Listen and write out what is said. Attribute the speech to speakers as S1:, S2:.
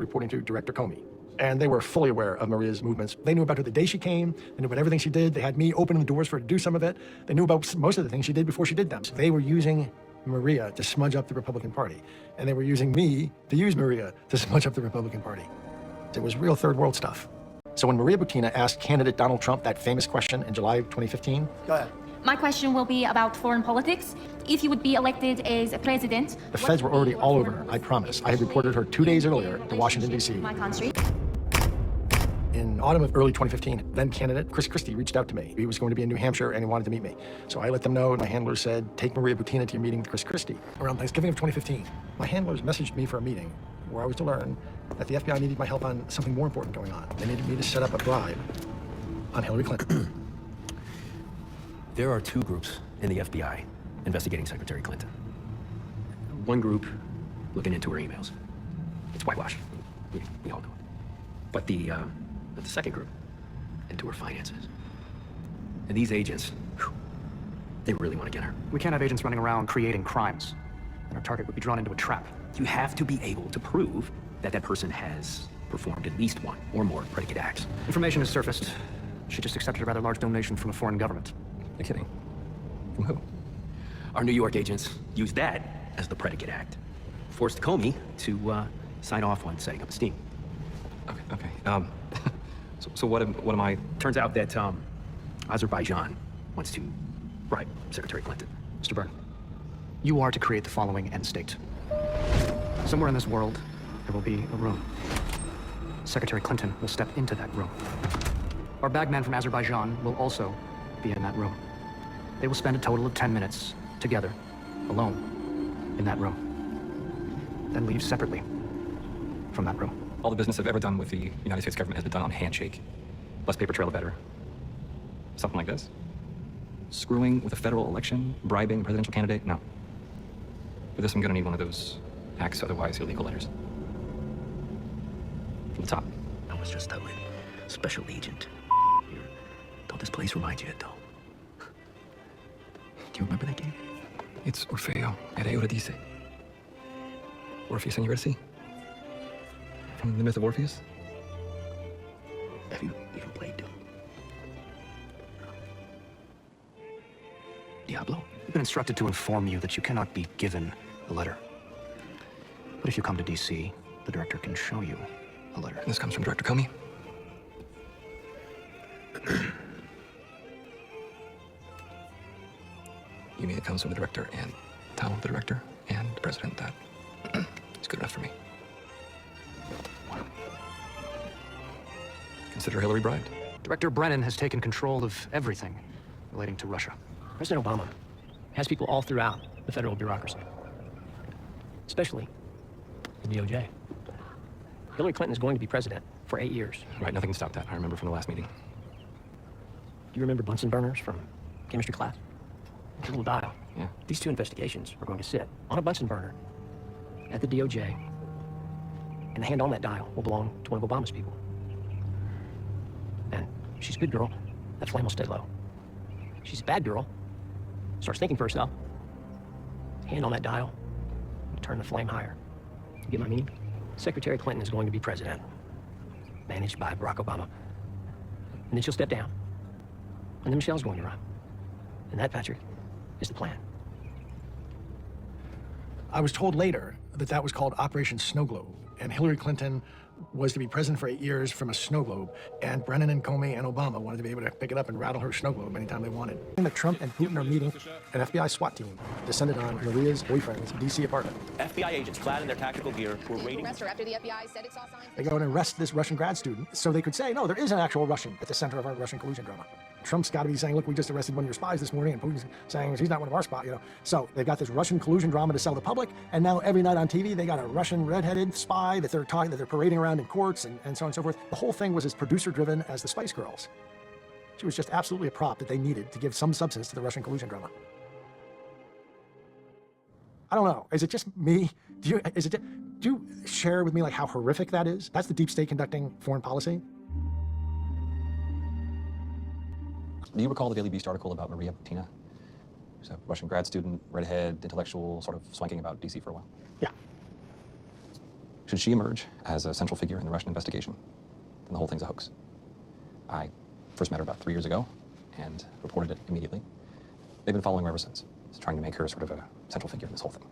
S1: reporting to Director Comey. And they were fully aware of Maria's movements. They knew about her the day she came. They knew about everything she did. They had me opening the doors for her to do some of it. They knew about most of the things she did before she did them. So they were using Maria to smudge up the Republican Party. And they were using me to use Maria to smudge up the Republican Party. It was real third world stuff. So when Maria Butina asked candidate Donald Trump that famous question in July of 2015,
S2: go ahead.
S3: My question will be about foreign politics. If you would be elected as a president...
S1: The feds were already all over her, I promise. I had reported her 2 days earlier to Washington, D.C.
S3: My country.
S1: In autumn of early 2015, then candidate Chris Christie reached out to me. He was going to be in New Hampshire and he wanted to meet me. So I let them know, and my handler said, take Maria Butina to your meeting with Chris Christie. Around Thanksgiving of 2015, my handlers messaged me for a meeting where I was to learn that the FBI needed my help on something more important going on. They needed me to set up a bribe on Hillary Clinton.
S4: There are two groups in the FBI investigating Secretary Clinton. One group looking into her emails. It's whitewash. We all know it. But the second group into her finances. And these agents, they really want to get her.
S2: We can't have agents running around creating crimes, and our target would be drawn into a trap.
S4: You have to be able to prove that that person has performed at least one or more predicate acts.
S2: Information has surfaced. She just accepted a rather large donation from a foreign government.
S4: You're kidding? From who? Our New York agents used that as the predicate act. Forced Comey to sign off on setting up a sting.
S5: Okay. So what am I?
S4: Turns out that Azerbaijan wants to bribe Secretary Clinton.
S2: Mr. Byrne, you are to create the following end state. Somewhere in this world, there will be a room. Secretary Clinton will step into that room. Our bagman from Azerbaijan will also be in that room. They will spend a total of 10 minutes together, alone, in that room. Then leave separately from that room.
S5: All the business I've ever done with the United States government has been done on handshake. Less paper trail, the better. Something like this? Screwing with a federal election? Bribing a presidential candidate? No. For this, I'm gonna need one of those acts, otherwise illegal letters. From the top.
S4: I was just with special agent. Don't this place remind you of it, though? Do you remember that game?
S5: It's Orfeo at Eurydice. Orpheus and Eurydice? From the myth of Orpheus?
S4: Have you even played Doom? Diablo?
S2: We've been instructed to inform you that you cannot be given a letter. But if you come to DC, the director can show you a letter.
S5: This comes from Director Comey. You mean it comes from the director and tell the director and the president that it's good enough for me? Consider Hillary bribed.
S2: Director Brennan has taken control of everything relating to Russia.
S6: President Obama has people all throughout the federal bureaucracy, especially the DOJ. Hillary Clinton is going to be president for 8 years.
S5: Right, nothing can stop that. I remember from the last meeting.
S6: Do you remember Bunsen burners from chemistry class? It's a little dial.
S5: Yeah.
S6: These two investigations are going to sit on a Bunsen burner at the DOJ, and the hand on that dial will belong to one of Obama's people. And she's a good girl. That flame will stay low. She's a bad girl. Starts thinking for herself. Hand on that dial, turn the flame higher. You get my meaning? Secretary Clinton is going to be president, managed by Barack Obama. And then she'll step down. And then Michelle's going to run. And that, Patrick, is the plan.
S1: I was told later that that was called Operation Snow Globe, and Hillary Clinton was to be president for 8 years from a snow globe, and Brennan and Comey and Obama wanted to be able to pick it up and rattle her snow globe anytime they wanted. That Trump and Putin are meeting, an FBI SWAT team descended on Maria's boyfriend's DC apartment.
S7: FBI agents clad in their tactical gear were raiding.
S8: Arrest her after the FBI said it saw signs.
S1: They go and arrest this Russian grad student so they could say, no, there is an actual Russian at the center of our Russian collusion drama. Trump's got to be saying, look, we just arrested one of your spies this morning, and Putin's saying he's not one of our spies, So they've got this Russian collusion drama to sell the public, and now every night on TV they got a Russian redheaded spy that they're parading around in courts and so on and so forth. The whole thing was as producer-driven as the Spice Girls. She was just absolutely a prop that they needed to give some substance to the Russian collusion drama. I don't know. Is it just me? Do you share with me like how horrific that is? That's the deep state conducting foreign policy.
S5: Do you recall the Daily Beast article about Maria Butina? She's a Russian grad student, redhead, intellectual, sort of swanking about DC for a while.
S1: Yeah.
S5: Should she emerge as a central figure in the Russian investigation, then the whole thing's a hoax. I first met her about 3 years ago and reported it immediately. They've been following her ever since, trying to make her sort of a central figure in this whole thing.